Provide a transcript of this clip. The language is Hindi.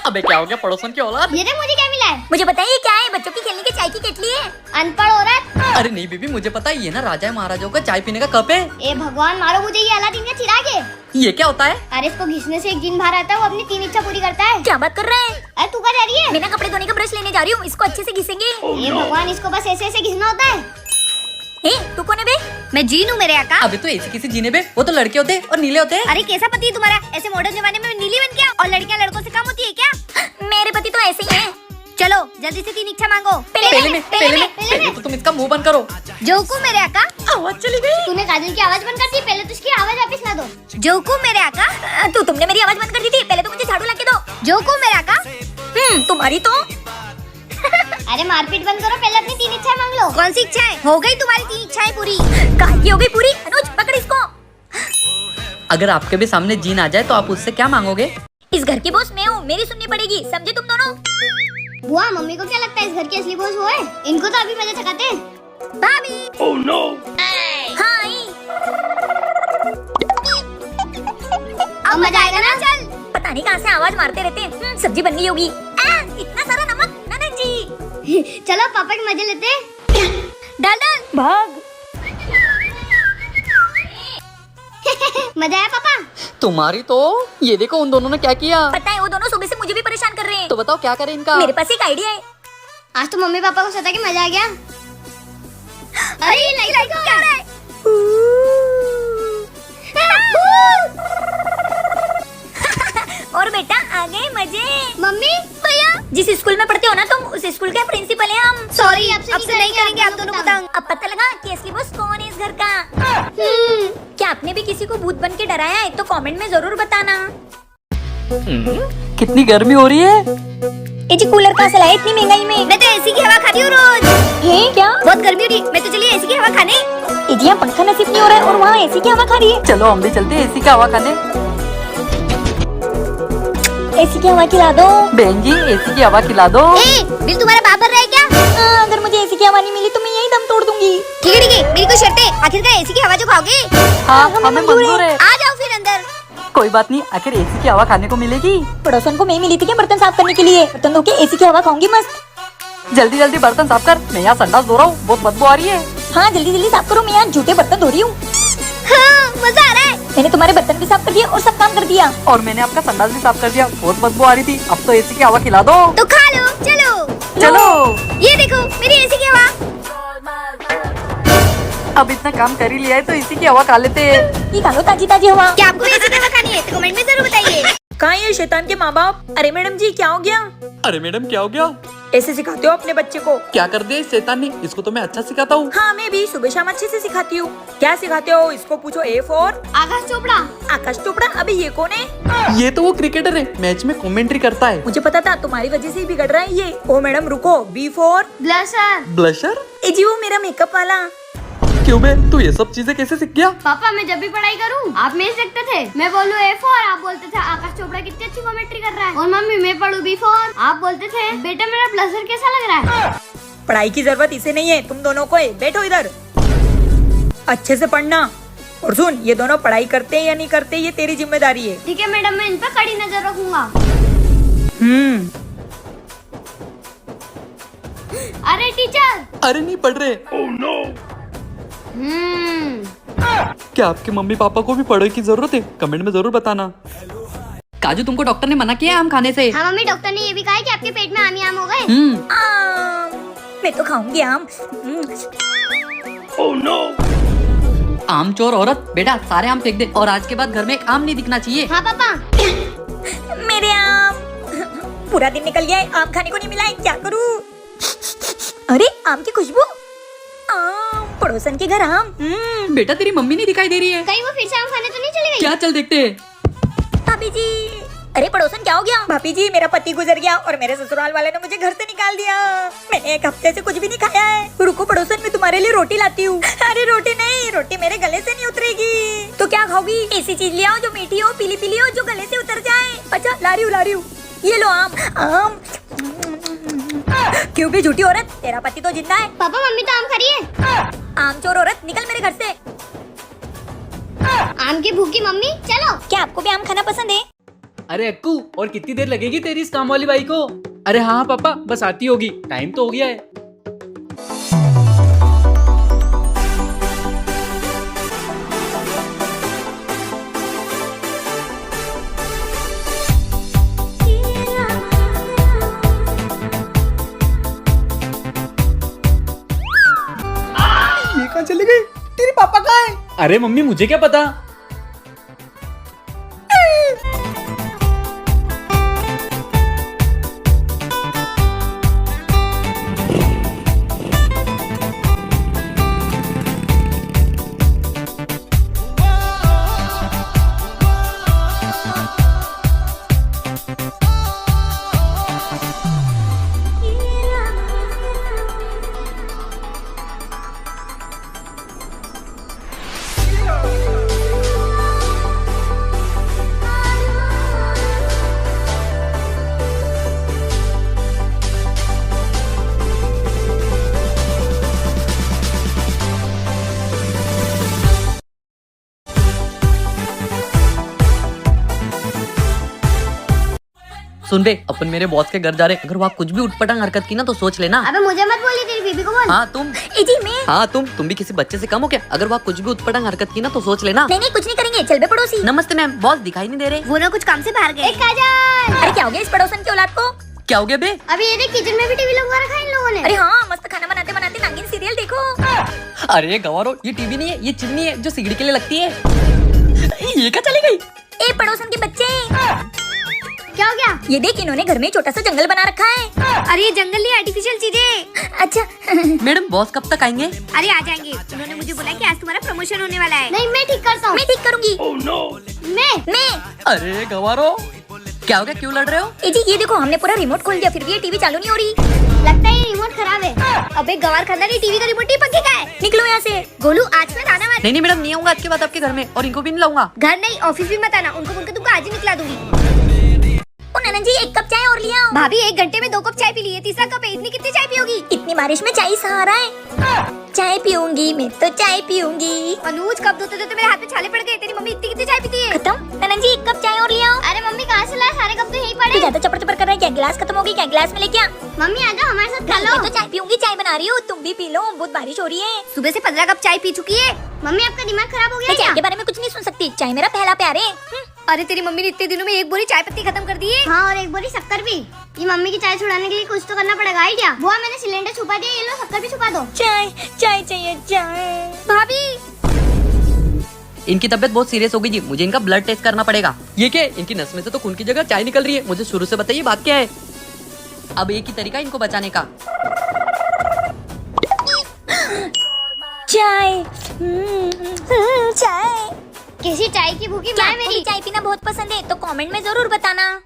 अबे क्या हो गया पड़ोसन की औलाद? ये मुझे क्या मिला है? मुझे बताइए क्या है? बच्चों की खेलने की चाय की केटली है। अनपढ़ औरत। अरे नहीं बेबी, मुझे पता है, ये ना राजा महाराजाओं का चाय पीने का कप है। ए भगवान, मारो मुझे, ये अलादीन का चिराग है। ये क्या होता है? अरे इसको घिसने से एक जिन बाहर आता है, वो अपनी 3 इच्छा पूरी करता है। क्या बात कर रहे हैं? अरे तू कहाँ जा रही है? मैं ना कपड़े धोने का ब्रश लेने जा रही हूँ, इसको अच्छे से घिसेंगे। ये भगवान, इसको बस ऐसे ऐसे घिसना होता है। तू कौन है बे? मैं जीन हूँ मेरे आका। अबे तो ऐसे किसी जीने बे, वो तो लड़के होते हैं और नीले होते हैं। अरे कैसा पति है तुम्हारा? ऐसे मॉडर्न जमाने में नीली बन गया और लड़कियाँ लड़कों से कम होती है क्या? मेरे पति तो ऐसे ही हैं। चलो जल्दी से 3 इच्छा मांगो। पहले तो तुम इसका मुंह बंद करो। जोकू मेरे आका। आवाज चली गई। तूने काजल की आवाज बंद कर दी, पहले तो उसकी आवाज वापस ला दो। जोकू मेरे आका। तुमने मेरी आवाज बंद कर दी थी, पहले तो मुझे झाड़ू ला के दो। जोकू मेरे आका। तुम्हारी तो अरे मारपीट बंद करो, पहले अपनी 3 इच्छाएं मांग लो। कौन सी इच्छाएं? हो गई तुम्हारी 3 इच्छाएं पूरी। काहे की हो गई पूरी? अनुज पकड़ इसको। अगर आपके भी सामने जीन आ जाए तो आप उससे क्या मांगोगे? इस घर की बॉस मैं हूँ, मेरी सुननी पड़ेगी, समझे तुम दोनों? बुआ, मम्मी को क्या लगता है इस घर की असली बॉस वो है? इनको तो अभी मजे थकाते हैं। भाभी। Oh no. हाँ आई। अब मजा आएगा ना? चल। पता नहीं कहाँ से आवाज मारते रहते हैं। सब्जी बन गई होगी। इतना सारा नमक ननद जी। चलो पापा के मजे लेते हैं। डाल डाल। भाग। मजा आया पापा? तुम्हारी तो। ये देखो उन दोनों ने क्या किया। पता है वो दोनों सुबह से मुझे भी परेशान कर रहे हैं। तो बताओ क्या करें इनका? मेरे पास एक आइडिया है। आज तो मम्मी पापा को सता के मजा आ गया। अरे ये लाइट क्या हो रहा है? और बेटा आ गए मजे। मम्मी भैया, जिस स्कूल में पढ़ते हो ना तुम, उस स्कूल के प्रिंसिपल हैं हम। सॉरी, आपसे नहीं करेंगे आप दोनों को तंग। अब पता लगा कि असली बॉस कौन है इस घर का। क्या आपने भी किसी को भूत बन के डराया है? तो कमेंट में जरूर बताना। कितनी गर्मी हो रही है। जी कूलर कहाँ से लाए इतनी महंगाई में? मैं तो एसी की हवा खाती हूँ रोज। है क्या? बहुत गर्मी हो रही, मैं तो चलिए एसी की हवा खाने। यहाँ पंखा नसीब नहीं हो रहा है और वहाँ एसी की हवा खा रही है। चलो हम भी चलते हैं एसी का हवा खाने। एसी की हवा खिला दो। बहन जी एसी की हवा खिला दो। बिल तुम्हारा बाप भर रहा है क्या? अगर मुझे एसी की हवा नहीं मिली तो मैं यही दम तोड़ दूंगी। ठीक है, मेरी कोई शर्त है। आखिरकार एसी की हवा जो खाओगे। हाँ हमें मंजूर है। आ जाओ फिर अंदर। कोई बात नहीं, आखिर एसी की हवा खाने को मिलेगी। पड़ोसन को मैं मिली थी क्या बर्तन साफ करने के लिए? बर्तन धो के एसी की हवा खाऊंगी मस्त। जल्दी जल्दी बर्तन साफ कर, मैं यहाँ संडास धो रहा हूँ, बहुत बदबू आ रही है। हाँ जल्दी जल्दी साफ करो, मैं यहाँ झूठे बर्तन धो रही हूँ। हाँ, मजा आ रहा है। मैंने तुम्हारे बर्तन भी साफ कर दिए और सब काम कर दिया। और मैंने आपका संडास भी साफ कर दिया, बहुत बदबू आ रही थी। अब तो एसी की हवा खिला दो। तो खा लो, चलो चलो। ये देखो मेरी एसी की हवा। अब इतना काम कर ही लिया है तो इसी की हवा खा लेते हैं। ये खा लो ताजी ताजी हवा। क्या आपको एसी की हवा खानी है? तो कमेंट में जरूर बताइए। कहाँ ये शैतान के माँ बाप? अरे मैडम जी क्या हो गया? अरे मैडम क्या हो गया? ऐसे सिखाते हो अपने बच्चे को? क्या कर दिया इस शैतान ने? इसको तो मैं अच्छा सिखाता हूँ। हाँ मैं भी सुबह शाम अच्छे से सिखाती हूँ। क्या सिखाते हो? इसको पूछो। ए फॉर आकाश चोपड़ा। आकाश चोपड़ा? अबे ये कौन है? ये तो वो क्रिकेटर है, मैच में कमेंट्री करता है। मुझे पता था, तुम्हारी वजह से ही बिगड़ रहा है ये। ओ मैडम रुको। B for blusher. ब्लशर? ए जी वो मेरा मेकअप वाला। क्यों बे, तू ये सब चीजें कैसे सीख गया? पापा मैं जब भी पढ़ाई करूँ आप मेरे से देखते थे। मैं बोलूँ ए फॉर, आप बोलते थे आकाश चोपड़ा कितनी अच्छी कमेंट्री कर रहा है। और मम्मी मैं पढ़ूँ बी फॉर, आप बोलते थे बेटा मेरा ब्लशर कैसा लग रहा है। पढ़ाई की जरूरत इसे नहीं है, तुम दोनों को है। बैठो इधर, अच्छे से पढ़ना। और सुन, ये दोनों पढ़ाई करते हैं या नहीं करते ये तेरी जिम्मेदारी है। ठीक है मैडम, मैं इन पर कड़ी नजर रखूंगा। अरे टीचर। अरे नहीं पढ़ रहे। oh, no. क्या आपके मम्मी पापा को भी पढ़ाई की जरूरत है? कमेंट में जरूर बताना। काजू तुमको डॉक्टर ने मना किया है आम खाने से? हाँ मम्मी, डॉक्टर ने ये भी कहा है कि आपके पेट में आम ही आम हो गए। मैं तो खाऊंगी आम। oh, no. आम चोर औरत, बेटा सारे आम फेंक दे और आज के बाद घर में एक आम नहीं दिखना चाहिए। हाँ पापा। मेरे आम। पूरा दिन निकल गया है, आम खाने को नहीं मिला है, क्या करूँ? अरे आम की खुशबू। पड़ोसन के घर आम। बेटा तेरी मम्मी नहीं दिखाई दे रही है? कहीं वो फिर से आम खाने तो नहीं चली गई? क्या, चल देखते हैं। भाभी जी। अरे पड़ोसन क्या हो गया? भाभी जी मेरा पति गुजर गया और मेरे ससुराल वाले ने मुझे घर से निकाल दिया। मैंने 1 हफ्ते से कुछ भी नहीं खाया है। रुको पड़ोसन, मैं तुम्हारे लिए रोटी लाती हूँ। अरे रोटी नहीं, रोटी मेरे गले से नहीं उतरेगी। तो क्या खाओगी? ऐसी चीज ले आओ जो मीठी हो, पीली पीली हो, जो गले से उतर जाए। अच्छा ला रही हूँ। ये लो आम। आम क्यों भी झूठी औरत, तेरा पति तो जिंदा है। पापा मम्मी तो आम खा रही है। आम चोर औरत निकल मेरे घर से। आम की भूखी मम्मी, चलो। क्या आपको भी आम खाना पसंद है? अरे अक्कू, और कितनी देर लगेगी तेरी इस काम वाली बाई को? अरे हाँ पापा, बस आती होगी, टाइम तो हो गया है। ये कहाँ चली गई? तेरे पापा कहाँ है? अरे मम्मी, मुझे क्या पता। सुन बे, अपन मेरे बॉस के घर जा रहे, अगर वहाँ कुछ भी उठपटांग हरकत की ना तो सोच लेना। अबे मुझे मत बोली, तेरी बीबी को बोल। हाँ तुम, ए जी मैं। हाँ तुम भी किसी बच्चे से कम हो क्या? अगर वहाँ कुछ भी उठपटांग हरकत की ना तो सोच लेना। नहीं नहीं, कुछ नहीं करेंगे, चल बे पड़ोसी। नमस्ते मैम, बॉस दिखाई नहीं दे रहे। वो ना कुछ काम से बाहर गए। काजल, अरे क्या हो गया इस पड़ोसन की औलाद को? क्या हो गया बे? अभी ये देख, किचन में भी टीवी लगवा रखा है इन लोगों ने। अरे हाँ, मस्त खाना बनाते बनाते नागिन सीरियल देखो। अरे गवारो, ये टीवी नहीं है, ये चिमनी है जो सिगड़ी के लिए लगती है। ये क्या चली गई? ए पड़ोसन के बच्चे, क्या हो गया? ये देख, इन्होंने घर में छोटा सा जंगल बना रखा है। अरे ये जंगल नहीं, आर्टिफिशियल चीजें। अच्छा मैडम बॉस कब तक आएंगे? अरे आ जाएंगे, उन्होंने मुझे बोला कि आज तुम्हारा प्रमोशन होने वाला है। नहीं, मैं ठीक करता हूँ। मैं ठीक करूंगी। मैं अरे गवारो, क्या हो गया, क्यों लड़ रहे हो? ए जी ये देखो, हमने पूरा रिमोट खोल दिया, फिर भी ये टीवी चालू नहीं हो रही। लगता है ये रिमोट खराब है। अबे गवार खानदान, ये टीवी का रिमोट ही पक्के का है। निकलो यहाँ से। गोलू, आज मैं आना मत। नहीं मैडम, नहीं आऊंगा आज के बाद आपके घर में, और इनको भी नहीं लाऊंगा। घर नहीं, ऑफिस भी मत आना। उनको बोलकर तुमको आज ही निकला दूंगी। ओ ननन जी, एक कप चाय और लिया। भाभी 1 घंटे में 2 कप चाय पी ली है, तीसरा कप है। इतनी कितनी चाय पियोगी? इतनी बारिश में चाय सहारा है। चाय पीऊंगी मैं तो चाय पीऊंगी। अनुज, कब धोते धोते मेरे हाथ में छाले पड़ गए। तेरी मम्मी इतनी कितनी चाय पीती है? खत्म। ननन जी 1 कप चाय और लिया। अरे मम्मी कहाँ से लाए? सारे कप तो यहीं तू पड़े। ज्यादा चपर चपर कर रहा है क्या? गिलास खत्म हो गई क्या? गिलास में लेके आ। मम्मी आ जाओ हमारे साथ खा लो। मैं तो चाय पीऊंगी, चाय बना रही हूँ, तुम भी पी लो। बहुत बारिश हो रही है। सुबह से 15 कप चाय पी चुकी है। मम्मी आपका दिमाग खराब हो गया मैं चाय क्या? के बारे में कुछ नहीं सुन सकती। चाय मेरा पहला प्यार है। अरे तेरी मम्मी ने इतने दिनों में 1 बोरी चाय पत्ती खत्म कर दी है। हाँ, और 1 बोरी शक्कर भी। ये मम्मी की चाय छुड़ाने के लिए कुछ तो करना पड़ेगा। आइडिया। बुआ, मैंने सिलेंडर छुपा दिया, ये लो शक्कर भी छुपा दो। चाय चाय चाहिए, चाय। भाभी इनकी तबीयत बहुत सीरियस हो गई जी, मुझे इनका ब्लड टेस्ट करना पड़ेगा। ये क्या है? इनकी नस में से तो खून की जगह चाय निकल रही है। मुझे शुरू से बताइए बात क्या है। अब एक ही तरीका इनको बचाने का। चाय। चाय। किसी चाय की भूखी माँ है मेरी। चाय पीना बहुत पसंद है तो कमेंट में जरूर बताना।